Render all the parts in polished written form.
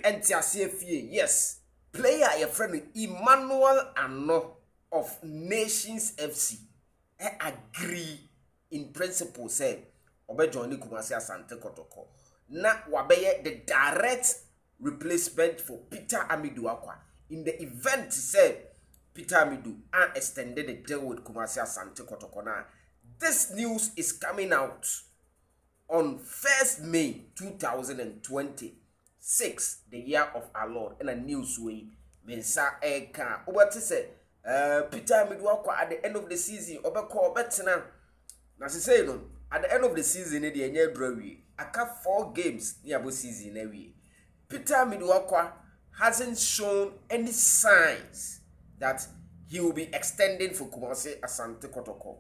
Entiasiefie, yes. Player your friend Emmanuel Annor of Nations FC. Agree in principle say join Kumasi Asante Kotoko. Na wabeye the direct replacement for Peter Amidu Acquah. In the event said Peter Amidu extended the deal with Kumasi Asante Kotoko. Now this news is coming out on 1st May 2026, the year of our Lord, and a news way mensa eka what say Peter Amidu Acquah at the end of the season obeko betina na say no at the end of the season the enye drawi aka 4 games near abo season na wie Peter Amidu Acquah hasn't shown any signs that he will be extending for Kumasi Asante Kotoko.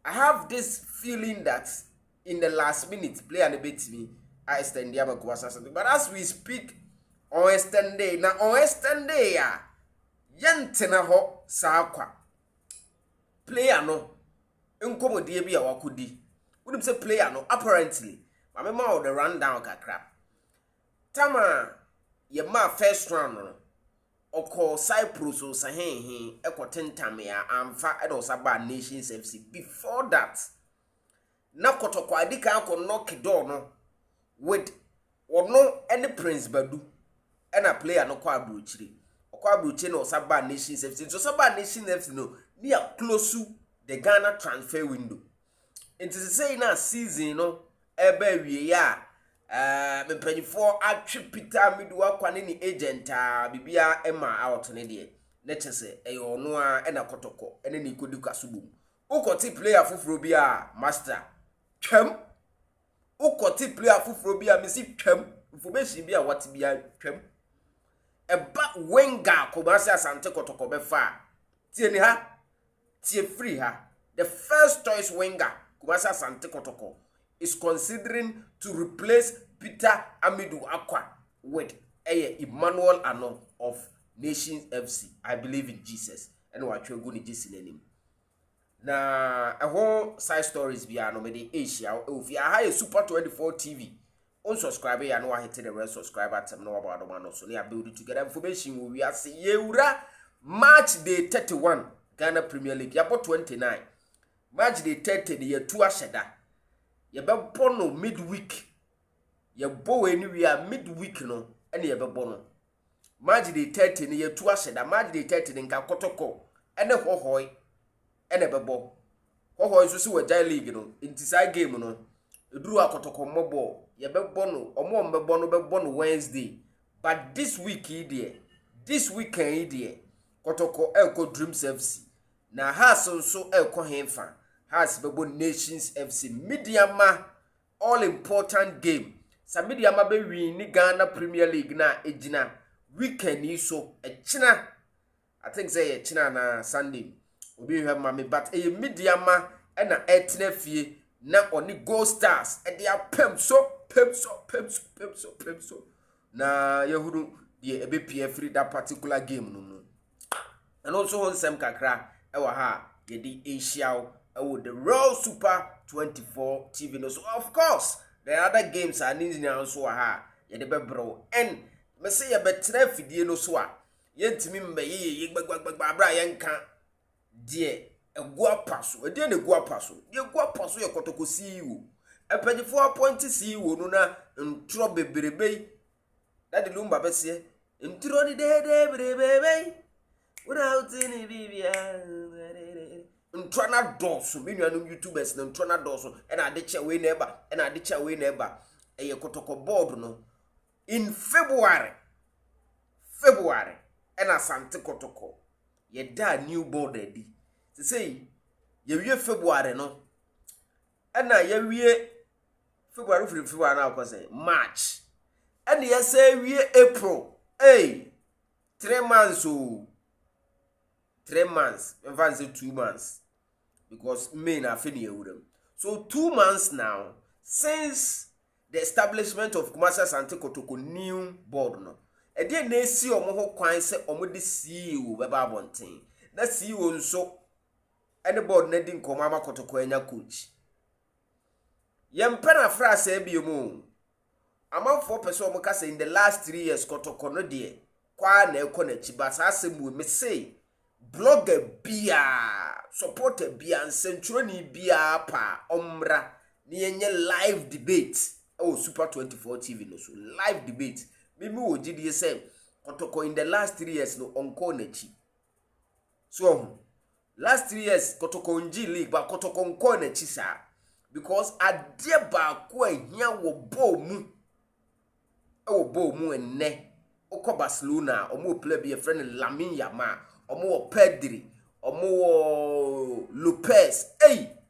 I have this feeling that in the last minute, player and beat me, I extend the Kumasi. But as we speak, on extend day, now on extend day, yantena ho sa Acquah. Player no, unkomo DB wakudi. Wouldn't say player no, apparently. I remember the rundown kakra. Tama, ye ma first round no. Oko Cyprus o sahen ekotentamia amfa edo saba Nations FC. Before that, na Kotoko adika ko knock door no with ono any Prince Badu and a player no kwa bruchiri. Okwa bruchiri no saba Nations FC. So saba Nations FC no near close to the Ghana transfer window. It is say na season no ebe wie ya me mpanyifo atwe Peter Amidu Acquah ni agent bibia ema out ne de na chese eyo no a na Kotoko ene ni kodi kwasubum ukoti player fufuro bia master twam ukoti player fufuro bia mesi twam information bia what bia twam eba wenga Kumasi Asante Kotoko befa tie ni ha tie free ha the first choice winger Kumasi Asante Kotoko is considering to replace Peter Amidu Acquah with Emmanuel Annor of Nations FC. I believe in Jesus. And what you're going to Jesus name. Na a whole side stories via no me Asia. If you are Super 24 TV, unsubscribe ya no hit the rest subscribe at no about the one so near build together information we are see Yeura March day 31 Ghana Premier League. Yabo 29. March day 30 the year 2 asheda. Yebebo no midweek. Yebo anywhere midweek no ene yebebo no. March the 30 ne yetu asheda. March the 30 nka Kotoko ene hohoi ene bebo. Hohoi so si wagya league no. Inti sa game no. Eduru Kotoko mobo yebebo no. Omo mbebo no bebo no Wednesday. But this week here, this weekend here, Kotoko elko Dreams FC. Na haso so elko hemfa. Has bebo Nations FC Mediama all important game. Sa Mediama be win Ghana Premier League na ejina weekend yi so echina. I think say echina na Sunday. Obi hwe mame but Mediama na etena fie na oni Gold Stars e dia pem so na yehuru de ebe pie free that particular game no. And also on sem kakra e wa ha ye di Asia with the Royal Super 24 TV. No, so of course, the other games are needing also ha. Ye de bebro and me say ye betre fidie no so a. Ye ntimi mbe ye gbagbagba yenka de egua paso. E de na egua paso. Ye egua paso ye Kotoko CEO. Epanyifo appoint CEO no na ntro bebrebe. That the lumba be say ntro ni de bebrebe. Without any bibia. Ntrona doso me nuanum YouTubers na ntrona doso e na adeche we neighbor e na adeche we neighbor e ye Kotoko board no in February e na Asante Kotoko ye da new board edi say ye wie February no e na ye wie February na ko say March e na ye say wie April 3 months 3 months even say 2 months because May na finish with so 2 months now since the establishment of Kumasi Asante Kotoko new board no e dey na esi omo ho kwan se omo de CEO beba abonten na CEO nso any board na di nkoma ma Kotoko anya coach yempa na fra sa ebiem amanfo person mo ka say in the last 3 years Kotoko no de kwa na ekọ na chiba sa asemu me say blogger bia supporter bia nsentweroni bia pa omra na yenye live debate Super 24 TV no so live debate mimi wo gidi say Kotoko in the last 3 years no onko na chi so last 3 years Kotoko nji league ba Kotoko onko na chi sa because ade ba ko ahia wo bo mu enne okọ Barcelona omo play be a friend Lamine Yamal omo Pedri omo Lopez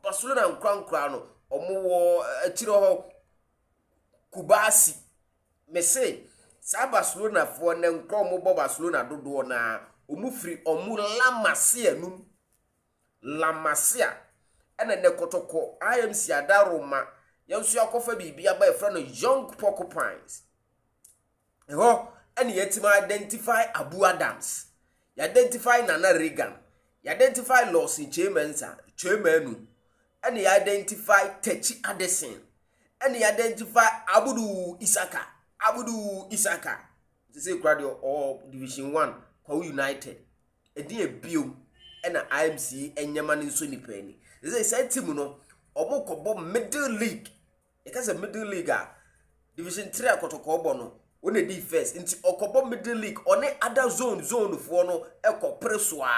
Barcelona nkran no omo achiro ho Kubasi me say sa Barcelona for ne nkran mo Barcelona dodo na omo free omo La Masia ene ne Kotoko IMC adaroma yanso yakofa bibia ba e friend Young Porcupines and yet identify Abu Adams, you identify Nana Reagan, you identify Lawson Chemenu, and you identify Techi Addison, and you identify Abudu Isaka. To say graduate or Division 1, Paul United, a dear Bill, and an IMC and Yaman in Sunny Penny. They say Timuno, or Moko Middle League, it has a Middle League, Division 3 Kotoko Bono. When the defense into Okobo Middle League on other zone for no Eko Preswa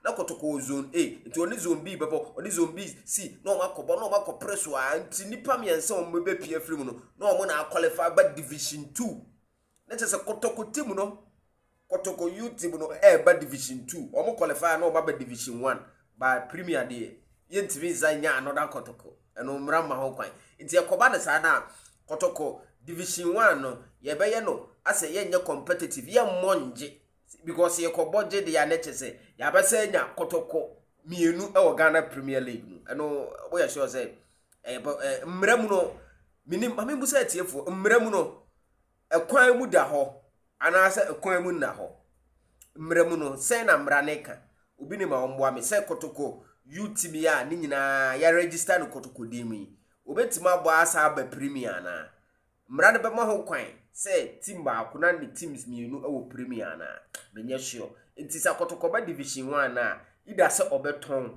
na Kotoko zone A into only zone B bebo only zone B C no makobo no mako Preswa anti nipa miense o mebe PF no mo na qualify by Division 2 let us a Kotoko team no Kotoko U team no by Division 2 o mo qualify no by Division 1 by Premier Day yentimi zanya another Kotoko eno mrama ho kwan nti yakoba ne sa na Kotoko Division 1 no ye beye no ase ye nye competitive ye monje because ye ko budget de ya neche se ya ba se nya Kotoko mienu e wo Ghana Premier League no eno wo ya sure say mremu no minim mambu se tiefo mremu no ekwan mu da ho ana se ekwan mu na ho mremu no se na mraneka obi ni ma omboa me se Kotoko UTM ya ni nyina ya register no Kotoko dimi obetima bo asa ba Premier na mrade be ma ho kwan say team ba akuna ni teams mienu e wo Premier na menye sure enti sa Kotoko ba Division 1 na ida se obeton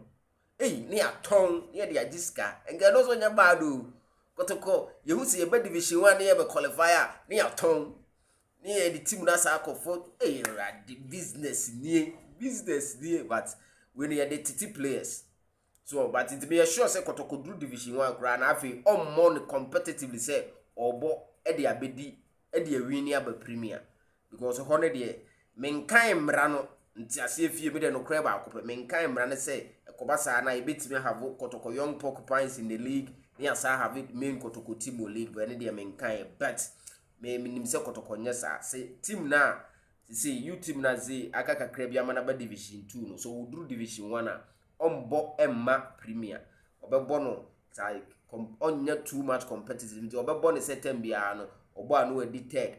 ni aton ye de agiska enga no so nya badu Kotoko ye hu se ye ba Division 1 ye be qualifier ni aton ni e the team na sa akofo radi business ni but when you the TT players so but it be sure say Kotoko do Division 1 kra na afi on more competitively say obo e de abedi e de win aba Premier because honne de menkan mra no nti ase afie be de no kra ba akopɛ menkan mra ne say ekoba sa na e betimi have Kotoko Young Porcupines in the league ni asa have main Kotoko team league but ne de menkan but me nim say Kotoko nya sa say team na say you team na say aka kakra bia ma na ba Division 2 no so we do Division 1 a ombo emma Premier obebo no like onya too much competitive nti obebo ne certain bia no obo anu edi third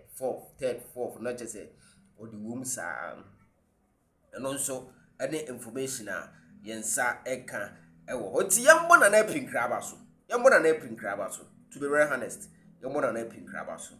fourth not just say odi wom sa eno nso any information a yensa eka ewo oti yambo na na pin kraba so to be very honest yambo na pin kraba so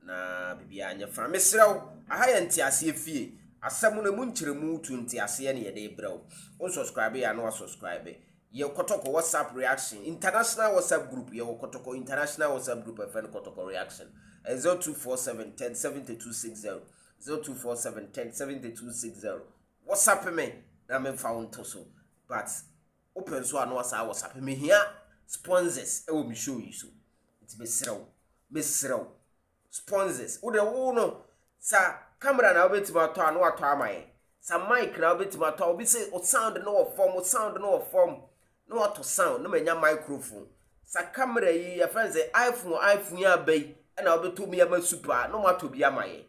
na bibia anya fra mesrew aha ye ntiase fie asem no mu nkyeremu tu ntiase ne ye de brew on subscribe ya no subscribe ye Kotoko WhatsApp reaction international WhatsApp group ye Kotoko international WhatsApp group e friend Kotoko reaction 0247 10 7260 0247 10 7260 WhatsApp me na me found to so but open so ano WhatsApp me here sponsors e wo me show you so it be srew sponsors wo de wo no sa camera na obetima to ano ato amaye sa mic na obetima to obi say o sound no form no auto sound no menya microphone sa camera yi ya friends iPhone ya bai na obeto mi ya ma super no mato bi amaye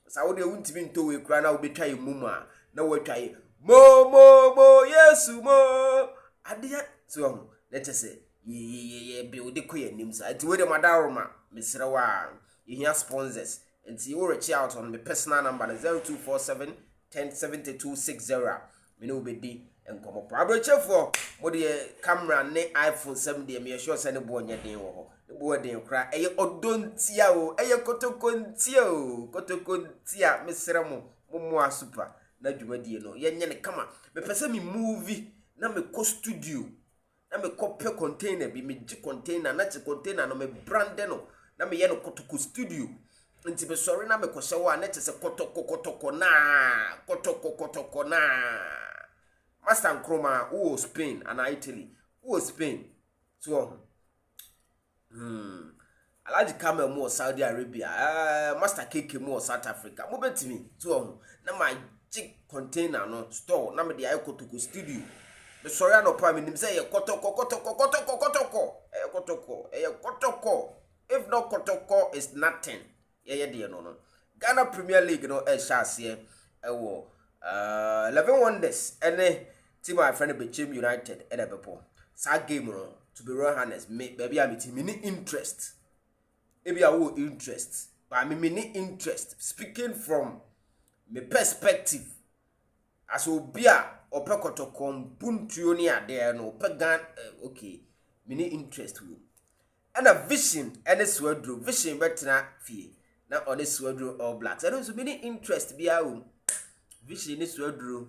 sa wo de wuntimi nto we kura na obetwa ye mumu a na watwa ye mo yesu mo adia so let us say ye build ko ye nim sa ati we de madaroma mesrewa ye hia sponsors enti you reach out on my personal number 0247 107260 me no obedi enkomo abrochefo mo de camera ne iPhone 7 de me sure say ne bo nya den wo ho Boarding cry, odontia o, Kotoko ntia o, Kotoko ntia, Mesremo, Momoa super, na dwumadi no. Ye ne kama, me pese me movie, na me ko studio, na me copy container bi me gi container, na che container no me brand no, na me ye no Kotoko studio. Nti be sorry na me ko hye wa na che se Kotoko na. Master Nkrumah, who Spain and Italy, who Spain. So Alaji Kamel mo Saudi Arabia, Master KK mo South Africa. Mo betimi so na my chick container no store na me dey Kotoko studio. Be sorry no pa me nim say Kotoko. Kotoko. If not Kotoko is nothing. Dey no. Ghana Premier League no chance here. 11 wonders ene team my friend Bechem United ene bepo. Sa game no to be real honest, me baby am team me interest. Maybe I will interest, but me interest. Speaking from my perspective, as obia ope Kotoko puntuo ni ade no ope gan okay, me interest wo. And a vision and a swedro vision betna fie. Na on this swedro all blacks. I don't so many interest bia wo. Vision is swedro.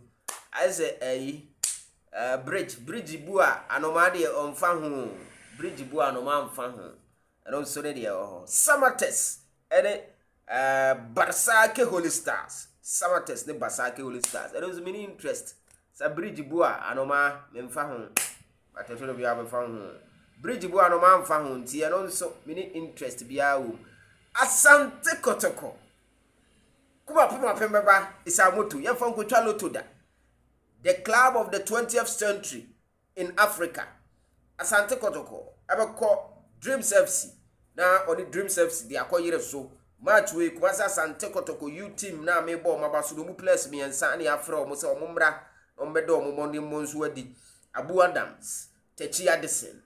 I say bridge bua anomade onfa ho. Bridge bua anoma mfa ho. And also the Samates and Barsake Holy Stars. Samates ne Barsake Holy Stars. And also many interest. Sa bridge bua anoma memfa ho. But I told you have found ho. Bridge bua anoma mfa ho nti and also many interest bia wo. Asante Kotoko. Kuma puma pembeba isa moto. Ye fon ko twa loto da. The club of the 20th century in Africa. Asante Kotoko. Abeko Dreams FC. Na oni Dreams FC they akoyere so. Match we Kumasa Asante Kotoko U team na mebo mabaso no mu players me ensa na afra omo se omo mra ombedo omo mondi monsu adi. Abu Adams, Techi Addison,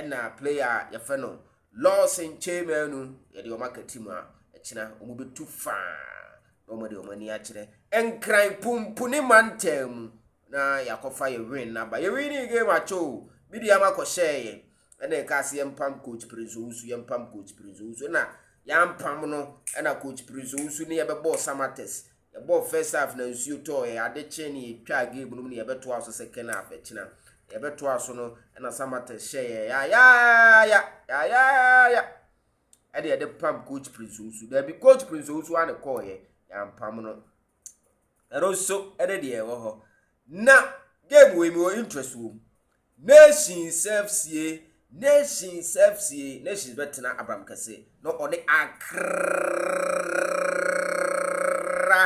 na player yefeno Lawson Chemenu ye de omaka team a echina omo be too far. Omo de omani a kire. Enkran pumpuni mantem na yakofa ye win na ba ye win game acho. Media ma ko share ene kasi yempam coach Prezo na yampam no ena coach Prezo ne yebebo Samates ye ball first half na nsuo to ye ade che ne twa game no ne yebeto aso second half echina yebeto aso no ena Samates share ya ade ade pam coach Prezo da bi coach Prezo ane call ye yampam no ero so ede de ye wo ho na game we mi interest wo Nations FC Nations betina Abraham Kase no on the Accra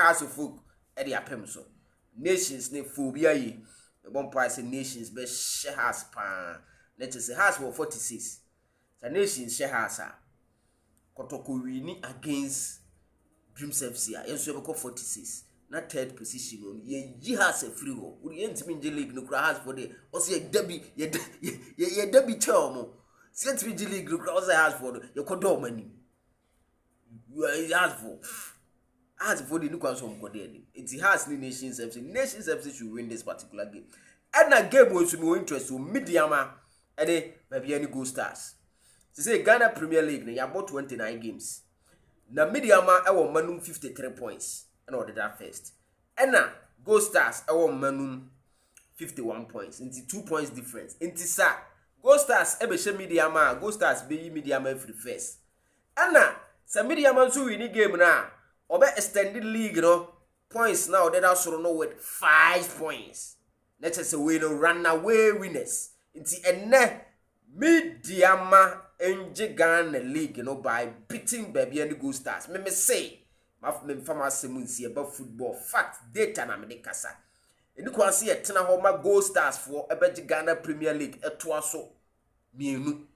Hasufuk e dey apem so Nations ne phobia yi the one price Nations be share has pa let us say has for 46 the Nations share has Kotoko win against Dreams FC yenso be 46 na third position on ye has a free go we ntimi nje league no kra has for the also ye derby chomo see ntimi league no kra also has for ye kodo mani you has for the no so mko there it has ni Nations FC should win this particular game and a game we should be interest so mediama and the maybe any Gold Stars say Ghana Premier League na about 29 games na mediama e wo manum 53 points and order that first. And now, Gold Stars, our manum 51 points. Into 2 points difference. Into sa Gold Stars, ebeshe mediama, Gold Stars be mediama every first. And now, sa mediama so win game na, obe extended league no points now that also know with 5 points. Let us say we no run away winners. Into enne mediama enje Ghana league by beating baby and the Gold Stars. Me say me fama semunsi about football fact data na me de kasa eni kwanse ye tena ho ma Gold Stars for ebeji Ghana Premier League eto aso mienu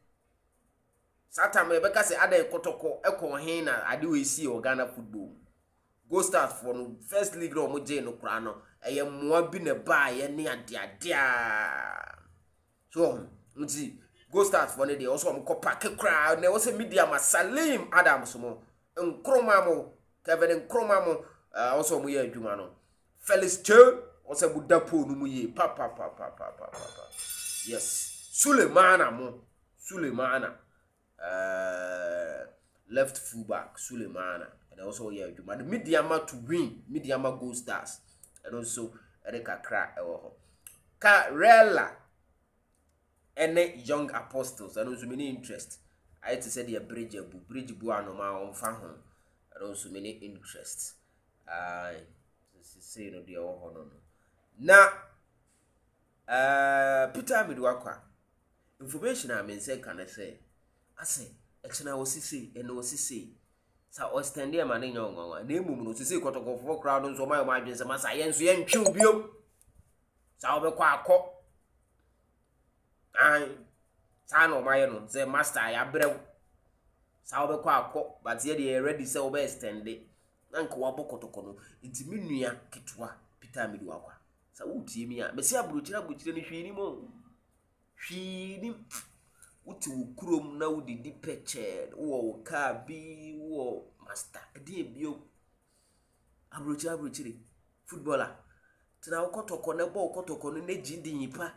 sata me be kase ada Kotoko ekon hin na ade we see o Ghana football Gold Stars for no first league no mo je no kra no eye moa bi ne ba ye ne ade so nti Gold Stars for ne de also mo kopa ke kra na wo se media ma Salim Adams mo Nkrumah mo Kevin Nkrumah mo also mo ye adwuma no Felix Che also budapo no mo ye pa yes Sulemana left fullback Sulemana, and also yeah, the Midiama to win, Midiama Gold Stars, and also Erika Kra Karela and young apostles, and also many interest. I had to say the bridge bu anoma on fahon, and also many interests. Say no dear no. Now, Peter Amidu Acquah. Information I mean say can I say? I say, extra was see and was see. So I stand there, man, in your name, no, to see Kotoko for crowd on so my margins, and my science, and chubio. So I'll be quite caught. I, son of my own, say, master, I brew. So I'll be quite caught, but yet they already so best stand it. Uncle Wabo Kotoko, it's Minia Kitwa, Peter Amidu Acquah. So, who see me? Messia Brutina, which any anymore. She uti ukurom na udi di peche wo ka bi wo master edi bio abrochiri footballer tina Kotoko na ball Kotoko no negidi yipa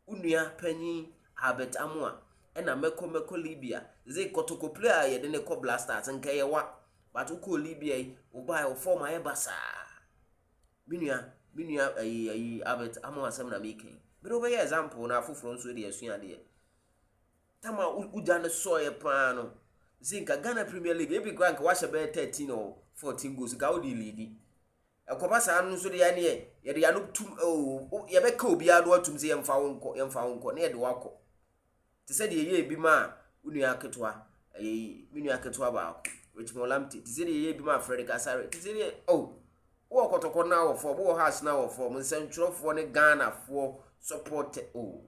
unua panyi Albert Acquah ena meko Libya ze Kotoko player ye de ne ko blasters nka ye wa but uko Libya wo buy wo form aye basa minua Albert Acquah asem na make. But over here example na fufuro nso de asua de tama uja ne soye pano zinka Ghana Premier League ebi kwa nka washe be 13 or 14 goals ka odi lead ekoba sa anu nso de ya ne ye de ya no tum ye be ka obi ado atum se yemfa wonko na ye de wako te se de ye bi ma unu aketwa minu aketwa ba ako which mo lamti te se de ye bi ma Frederick Asare te se de wo Kotoko na wo for wo house na wo for mo nsentwrofo ne Ghana for support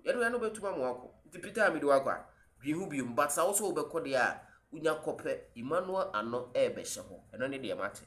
ya no betuma mo akọ nti Peter Amidu Acquah bihu but also obekọ de a unya kope Emmanuel Annor ebe hye ho eno ne de mate